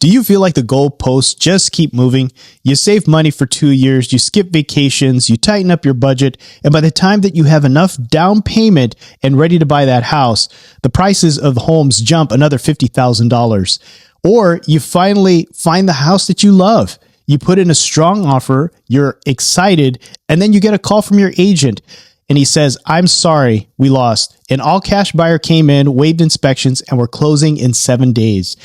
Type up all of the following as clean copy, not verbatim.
Do you feel like the goalposts just keep moving? You save money for 2 years, you skip vacations, you tighten up your budget, and by the time that you have enough down payment and ready to buy that house, the prices of homes jump another $50,000. Or you finally find the house that you love. You put in a strong offer, you're excited, and then you get a call from your agent. And he says, "I'm sorry, we lost. An all-cash buyer came in, waived inspections, and we're closing in 7 days."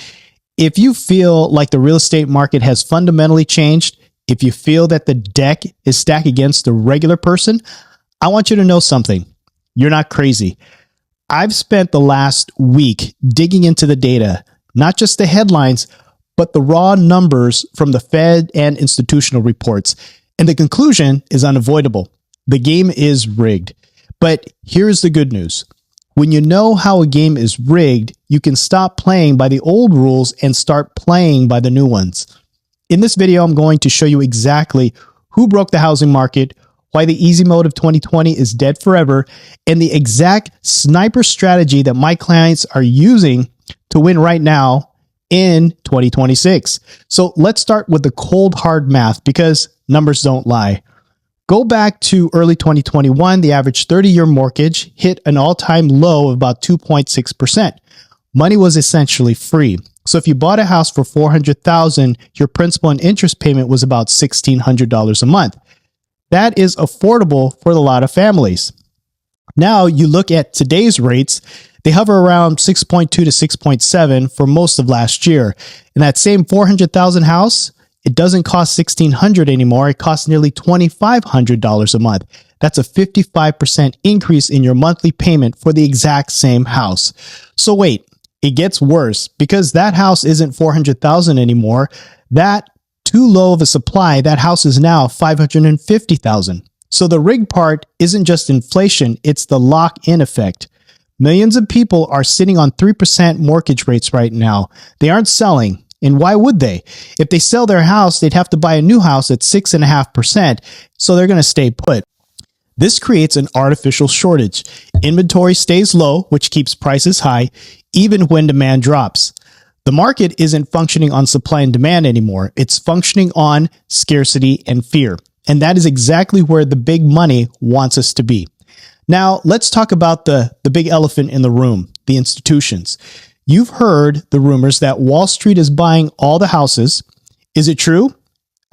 If you feel like the real estate market has fundamentally changed, if you feel that the deck is stacked against the regular person, I want you to know something. You're not crazy. I've spent the last week digging into the data, not just the headlines, but the raw numbers from the Fed and institutional reports. And the conclusion is unavoidable. The game is rigged. But here's the good news. When you know how a game is rigged, you can stop playing by the old rules and start playing by the new ones. In this video, I'm going to show you exactly who broke the housing market, why the easy mode of 2020 is dead forever, and the exact sniper strategy that my clients are using to win right now in 2026. So let's start with the cold hard math because numbers don't lie. Go back to early 2021, the average 30-year mortgage hit an all-time low of about 2.6%. Money was essentially free. So if you bought a house for $400,000, your principal and interest payment was about $1,600 a month. That is affordable for a lot of families. Now you look at today's rates, they hover around 6.2 to 6.7 for most of last year. And that same $400,000 house, it doesn't cost $1,600 anymore. It costs nearly $2,500 a month. That's a 55% increase in your monthly payment for the exact same house. So wait, it gets worse because that house isn't $400,000 anymore. That too low of a supply, that house is now $550,000. So the rig part isn't just inflation, it's the lock-in effect. Millions of people are sitting on 3% mortgage rates right now. They aren't selling. And why would they? If they sell their house, they'd have to buy a new house at 6.5%, so they're going to stay put. This creates an artificial shortage. Inventory stays low, which keeps prices high, even when demand drops. The market isn't functioning on supply and demand anymore. It's functioning on scarcity and fear. And that is exactly where the big money wants us to be. Now, let's talk about the big elephant in the room, the institutions. You've heard the rumors that Wall Street is buying all the houses. Is it true?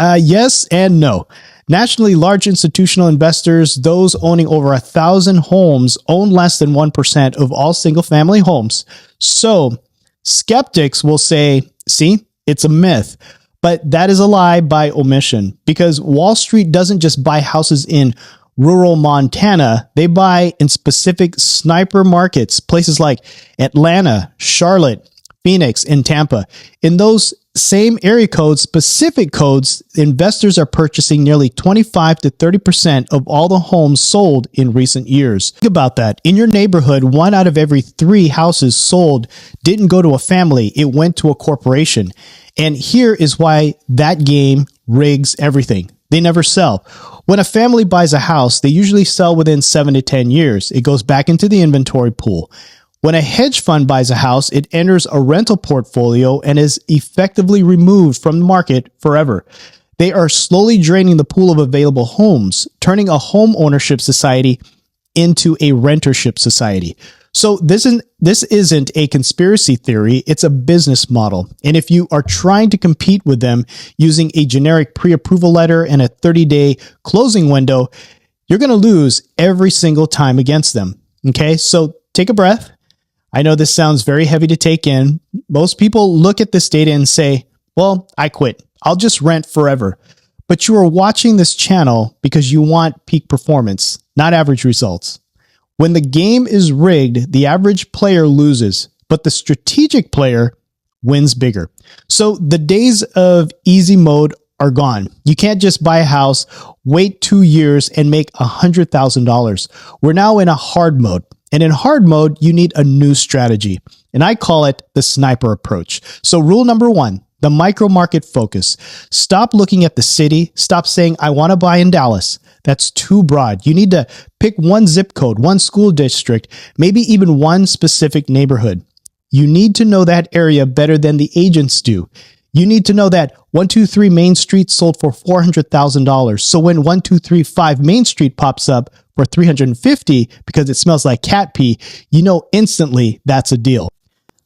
Yes and no. Nationally, large institutional investors, those owning over 1,000 homes, own less than 1% of all single-family homes. So, skeptics will say, see, it's a myth. But that is a lie by omission because Wall Street doesn't just buy houses in rural Montana, they buy in specific sniper markets, places like Atlanta, Charlotte, Phoenix, and Tampa. In those same area codes, specific codes, investors are purchasing nearly 25 to 30% of all the homes sold in recent years. Think about that. In your neighborhood, 1 out of every 3 houses sold didn't go to a family, it went to a corporation. And here is why that game rigs everything. They never sell. When a family buys a house, they usually sell within 7 to 10 years. It goes back into the inventory pool. When a hedge fund buys a house, it enters a rental portfolio and is effectively removed from the market forever. They are slowly draining the pool of available homes, turning a home ownership society into a rentership society. So this isn't a conspiracy theory, it's a business model. And if you are trying to compete with them using a generic pre-approval letter and a 30-day closing window, you're going to lose every single time against them. Okay, so take a breath. I know this sounds very heavy to take in. Most people look at this data and say, well, I quit. I'll just rent forever. But you are watching this channel because you want peak performance, not average results. When the game is rigged, the average player loses, but the strategic player wins bigger. So the days of easy mode are gone. You can't just buy a house, wait 2 years, and make $100,000. We're now in a hard mode. And in hard mode, you need a new strategy. And I call it the sniper approach. So rule number 1, the micro market focus. Stop looking at the city. Stop saying, I want to buy in Dallas. That's too broad. You need to pick one zip code, one school district, maybe even one specific neighborhood. You need to know that area better than the agents do. You need to know that 123 Main Street sold for $400,000. So when 1235 Main Street pops up for $350 because it smells like cat pee, you know instantly that's a deal.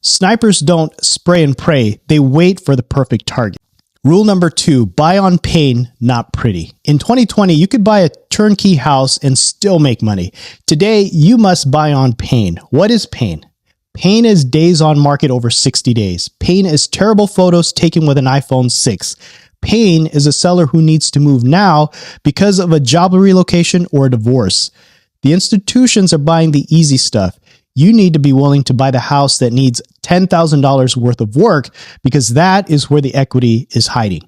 Snipers don't spray and pray. They wait for the perfect target. Rule number 2, buy on pain, not pretty. In 2020, you could buy a turnkey house and still make money. Today, you must buy on pain. What is pain? Pain is days on market over 60 days. Pain is terrible photos taken with an iPhone 6. Pain is a seller who needs to move now because of a job relocation or a divorce. The institutions are buying the easy stuff. You need to be willing to buy the house that needs $10,000 worth of work because that is where the equity is hiding.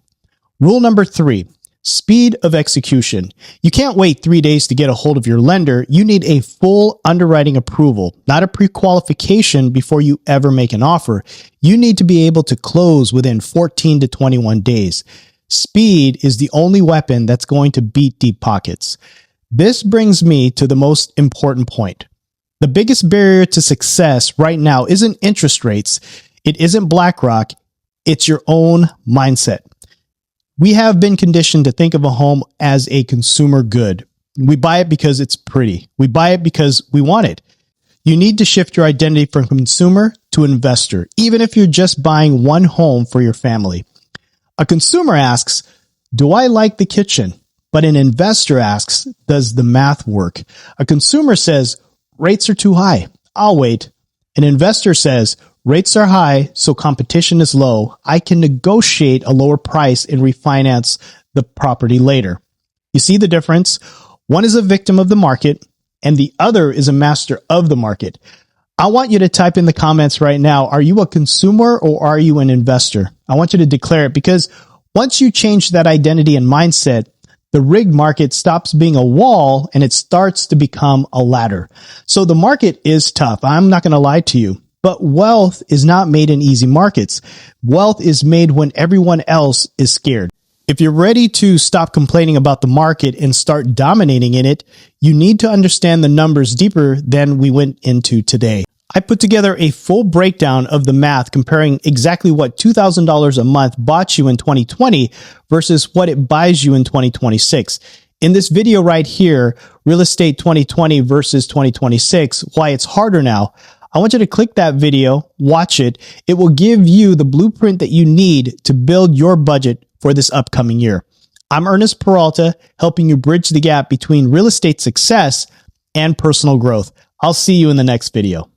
Rule number 3, speed of execution. You can't wait 3 days to get a hold of your lender. You need a full underwriting approval, not a pre-qualification before you ever make an offer. You need to be able to close within 14 to 21 days. Speed is the only weapon that's going to beat deep pockets. This brings me to the most important point. The biggest barrier to success right now isn't interest rates. It isn't BlackRock. It's your own mindset. We have been conditioned to think of a home as a consumer good. We buy it because it's pretty. We buy it because we want it. You need to shift your identity from consumer to investor, even if you're just buying one home for your family. A consumer asks, do I like the kitchen? But an investor asks, does the math work? A consumer says, rates are too high. I'll wait. An investor says, rates are high, so competition is low. I can negotiate a lower price and refinance the property later. You see the difference? One is a victim of the market, and the other is a master of the market. I want you to type in the comments right now, are you a consumer or are you an investor? I want you to declare it because once you change that identity and mindset, the rig market stops being a wall and it starts to become a ladder. So the market is tough. I'm not going to lie to you, but wealth is not made in easy markets. Wealth is made when everyone else is scared. If you're ready to stop complaining about the market and start dominating in it, you need to understand the numbers deeper than we went into today. I put together a full breakdown of the math comparing exactly what $2,000 a month bought you in 2020 versus what it buys you in 2026. In this video right here, Real Estate 2020 versus 2026, why it's harder now, I want you to click that video, watch it. It will give you the blueprint that you need to build your budget for this upcoming year. I'm Ernest Peralta, helping you bridge the gap between real estate success and personal growth. I'll see you in the next video.